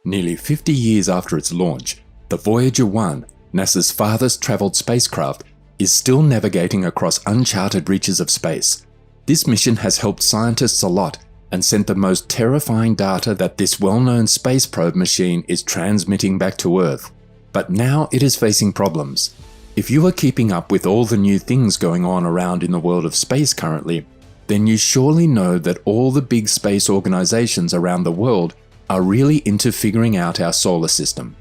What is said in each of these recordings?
Nearly 50 years after its launch, the Voyager 1, NASA's farthest travelled spacecraft, is still navigating across uncharted reaches of space. This mission has helped scientists a lot and sent the most terrifying data that this well-known space probe machine is transmitting back to Earth. But now it is facing problems. If you are keeping up with all the new things going on around in the world of space currently, then you surely know that all the big space organizations around the world are really into figuring out our solar system.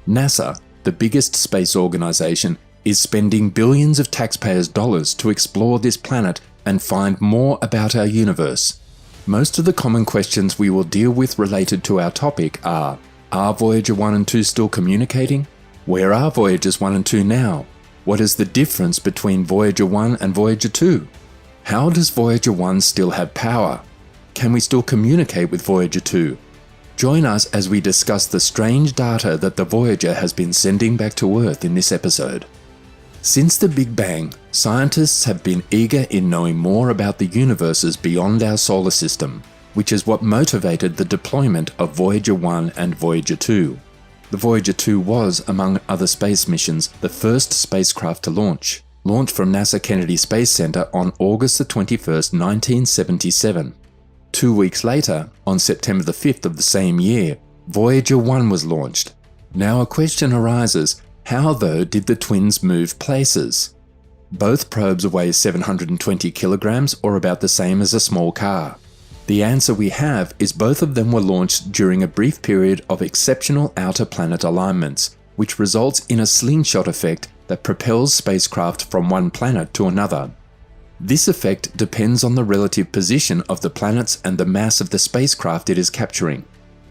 NASA, the biggest space organization, is spending billions of taxpayers' dollars to explore this planet and find more about our universe. Most of the common questions we will deal with related to our topic are Voyager 1 and 2 still communicating? Where are Voyagers 1 and 2 now? What is the difference between Voyager 1 and Voyager 2? How does Voyager 1 still have power? Can we still communicate with Voyager 2? Join us as we discuss the strange data that the Voyager has been sending back to Earth in this episode. Since the Big Bang, scientists have been eager in knowing more about the universes beyond our solar system, which is what motivated the deployment of Voyager 1 and Voyager 2. The Voyager 2 was, among other space missions, the first spacecraft to launched from NASA Kennedy Space Center on August 21, 1977. 2 weeks later, on September 5th of the same year, Voyager 1 was launched. Now a question arises, how though did the twins move places? Both probes weigh 720 kilograms, or about the same as a small car. The answer we have is both of them were launched during a brief period of exceptional outer planet alignments, which results in a slingshot effect that propels spacecraft from one planet to another. This effect depends on the relative position of the planets and the mass of the spacecraft it is capturing.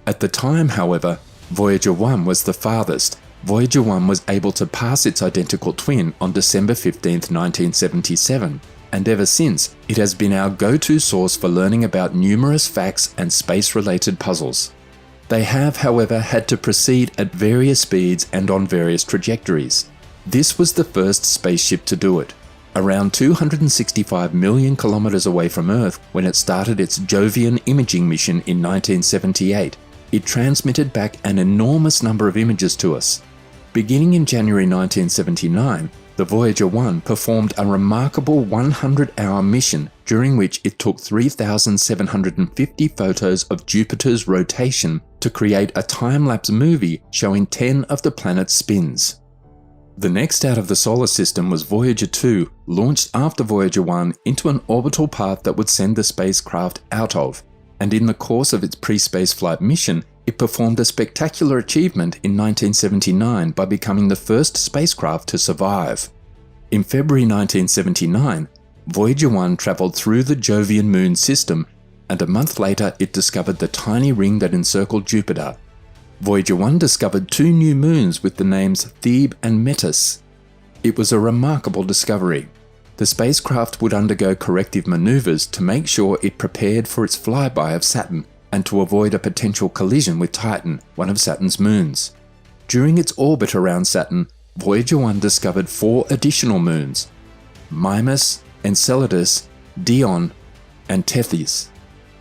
At the time, however, Voyager 1 was the farthest. Voyager 1 was able to pass its identical twin on December 15, 1977, and ever since, it has been our go-to source for learning about numerous facts and space-related puzzles. They have, however, had to proceed at various speeds and on various trajectories. This was the first spaceship to do it, around 265 million kilometers away from Earth when it started its Jovian imaging mission in 1978. It transmitted back an enormous number of images to us. Beginning in January 1979, the Voyager 1 performed a remarkable 100-hour mission during which it took 3,750 photos of Jupiter's rotation to create a time-lapse movie showing 10 of the planet's spins. The next out of the solar system was Voyager 2, launched after Voyager 1 into an orbital path that would send the spacecraft out of, and in the course of its pre-space flight mission, it performed a spectacular achievement in 1979 by becoming the first spacecraft to survive. In February 1979, Voyager 1 travelled through the Jovian moon system, and a month later it discovered the tiny ring that encircled Jupiter. Voyager 1 discovered 2 new moons with the names Thebe and Metis. It was a remarkable discovery. The spacecraft would undergo corrective maneuvers to make sure it prepared for its flyby of Saturn and to avoid a potential collision with Titan, one of Saturn's moons. During its orbit around Saturn, Voyager 1 discovered 4 additional moons: Mimas, Enceladus, Dione, and Tethys.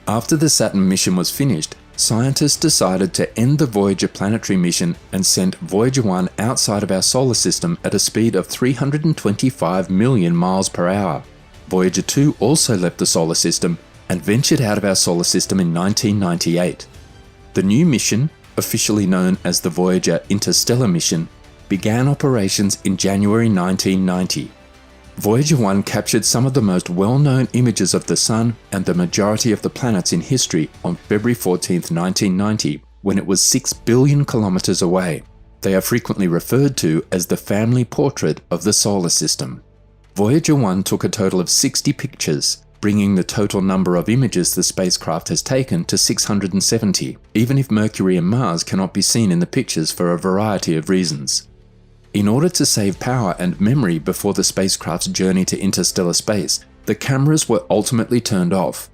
After the Saturn mission was finished, scientists decided to end the Voyager planetary mission and sent Voyager 1 outside of our solar system at a speed of 325 million miles per hour. Voyager 2 also left the solar system and ventured out of our solar system in 1998. The new mission, officially known as the Voyager Interstellar Mission, began operations in January 1990. Voyager 1 captured some of the most well-known images of the Sun and the majority of the planets in history on February 14, 1990, when it was 6 billion kilometers away. They are frequently referred to as the family portrait of the solar system. Voyager 1 took a total of 60 pictures, bringing the total number of images the spacecraft has taken to 670, even if Mercury and Mars cannot be seen in the pictures for a variety of reasons. In order to save power and memory before the spacecraft's journey to interstellar space, the cameras were ultimately turned off.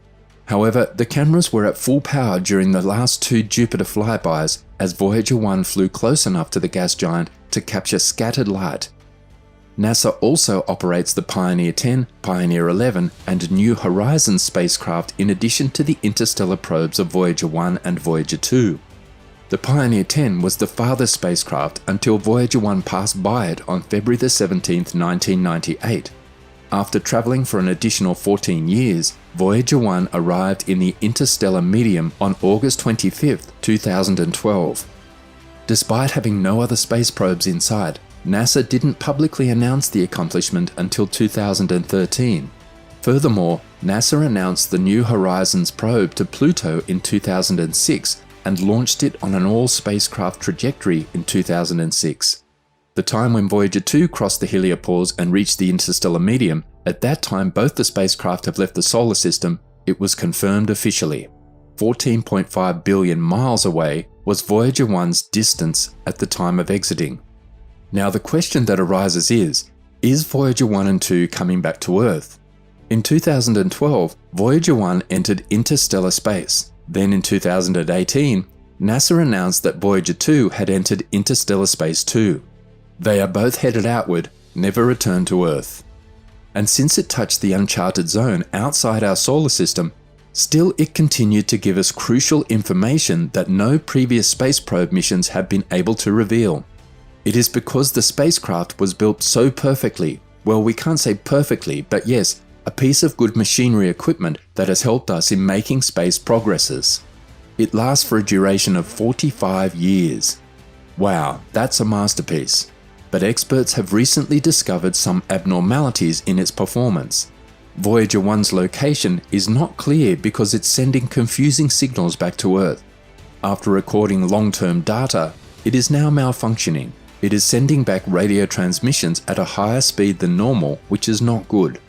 However, the cameras were at full power during the last 2 Jupiter flybys as Voyager 1 flew close enough to the gas giant to capture scattered light. NASA also operates the Pioneer 10, Pioneer 11, and New Horizons spacecraft in addition to the interstellar probes of Voyager 1 and Voyager 2. The Pioneer 10 was the farthest spacecraft until Voyager 1 passed by it on February 17, 1998. After travelling for an additional 14 years, Voyager 1 arrived in the interstellar medium on August 25, 2012. Despite having no other space probes in sight, NASA didn't publicly announce the accomplishment until 2013. Furthermore, NASA announced the New Horizons probe to Pluto in 2006 and launched it on an all-spacecraft trajectory in 2006. The time when Voyager 2 crossed the heliopause and reached the interstellar medium, at that time both the spacecraft have left the solar system, it was confirmed officially. 14.5 billion miles away was Voyager 1's distance at the time of exiting. Now the question that arises is Voyager 1 and 2 coming back to Earth? In 2012, Voyager 1 entered interstellar space. Then in 2018, NASA announced that Voyager 2 had entered interstellar space too. They are both headed outward, never returned to Earth. And since it touched the uncharted zone outside our solar system, still it continued to give us crucial information that no previous space probe missions have been able to reveal. It is because the spacecraft was built so perfectly, well, we can't say perfectly, but yes, a piece of good machinery equipment that has helped us in making space progresses. It lasts for a duration of 45 years. Wow, that's a masterpiece. But experts have recently discovered some abnormalities in its performance. Voyager 1's location is not clear because it's sending confusing signals back to Earth. After recording long-term data, it is now malfunctioning. It is sending back radio transmissions at a higher speed than normal, which is not good.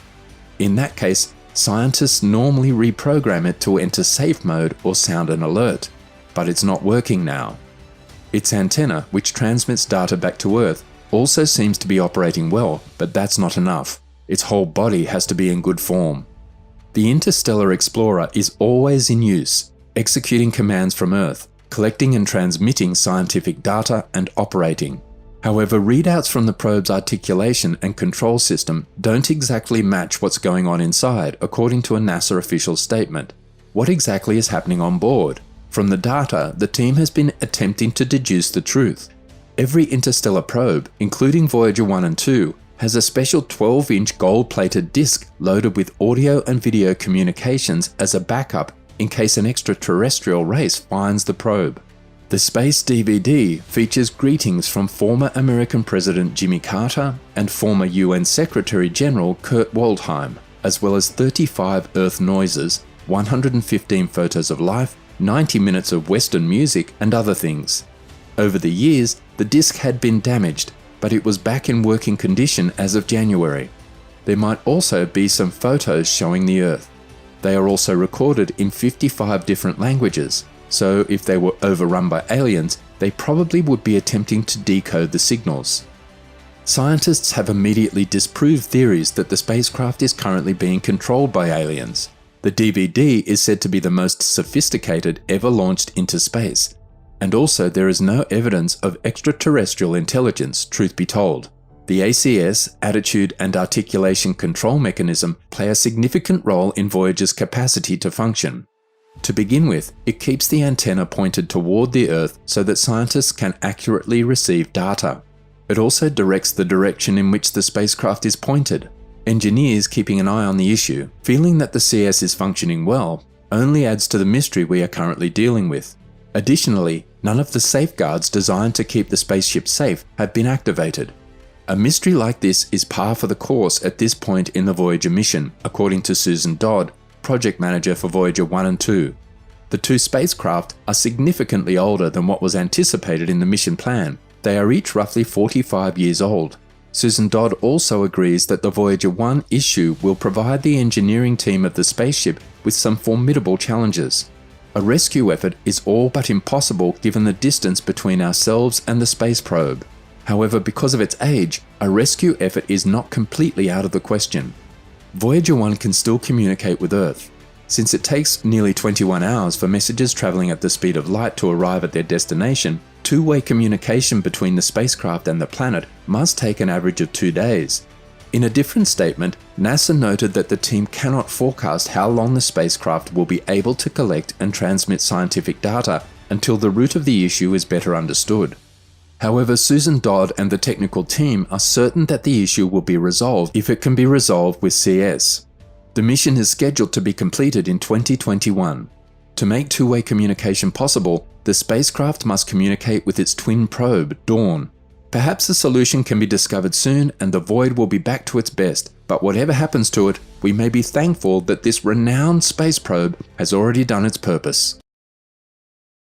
In that case, scientists normally reprogram it to enter safe mode or sound an alert, but it's not working now. Its antenna, which transmits data back to Earth, also seems to be operating well, but that's not enough. Its whole body has to be in good form. The Interstellar Explorer is always in use, executing commands from Earth, collecting and transmitting scientific data, and operating. However, readouts from the probe's articulation and control system don't exactly match what's going on inside, according to a NASA official statement. What exactly is happening on board? From the data, the team has been attempting to deduce the truth. Every interstellar probe, including Voyager 1 and 2, has a special 12-inch gold-plated disc loaded with audio and video communications as a backup in case an extraterrestrial race finds the probe. The Space DVD features greetings from former American President Jimmy Carter and former UN Secretary General Kurt Waldheim, as well as 35 Earth noises, 115 photos of life, 90 minutes of Western music, and other things. Over the years, the disc had been damaged, but it was back in working condition as of January. There might also be some photos showing the Earth. They are also recorded in 55 different languages. So if they were overrun by aliens, they probably would be attempting to decode the signals. Scientists have immediately disproved theories that the spacecraft is currently being controlled by aliens. The DVD is said to be the most sophisticated ever launched into space. And also there is no evidence of extraterrestrial intelligence, truth be told. The ACS, Attitude and Articulation Control Mechanism, play a significant role in Voyager's capacity to function. To begin with, it keeps the antenna pointed toward the Earth so that scientists can accurately receive data. It also directs the direction in which the spacecraft is pointed. Engineers keeping an eye on the issue, feeling that the CS is functioning well, only adds to the mystery we are currently dealing with. Additionally, none of the safeguards designed to keep the spaceship safe have been activated. A mystery like this is par for the course at this point in the Voyager mission, according to Susan Dodd, project manager for Voyager 1 and 2. The two spacecraft are significantly older than what was anticipated in the mission plan. They are each roughly 45 years old. Susan Dodd also agrees that the Voyager 1 issue will provide the engineering team of the spaceship with some formidable challenges. A rescue effort is all but impossible given the distance between ourselves and the space probe. However, because of its age, a rescue effort is not completely out of the question. Voyager 1 can still communicate with Earth. Since it takes nearly 21 hours for messages traveling at the speed of light to arrive at their destination, two-way communication between the spacecraft and the planet must take an average of 2 days. In a different statement, NASA noted that the team cannot forecast how long the spacecraft will be able to collect and transmit scientific data until the root of the issue is better understood. However, Susan Dodd and the technical team are certain that the issue will be resolved if it can be resolved with CS. The mission is scheduled to be completed in 2021. To make two-way communication possible, the spacecraft must communicate with its twin probe, Dawn. Perhaps a solution can be discovered soon and the Void will be back to its best, but whatever happens to it, we may be thankful that this renowned space probe has already done its purpose.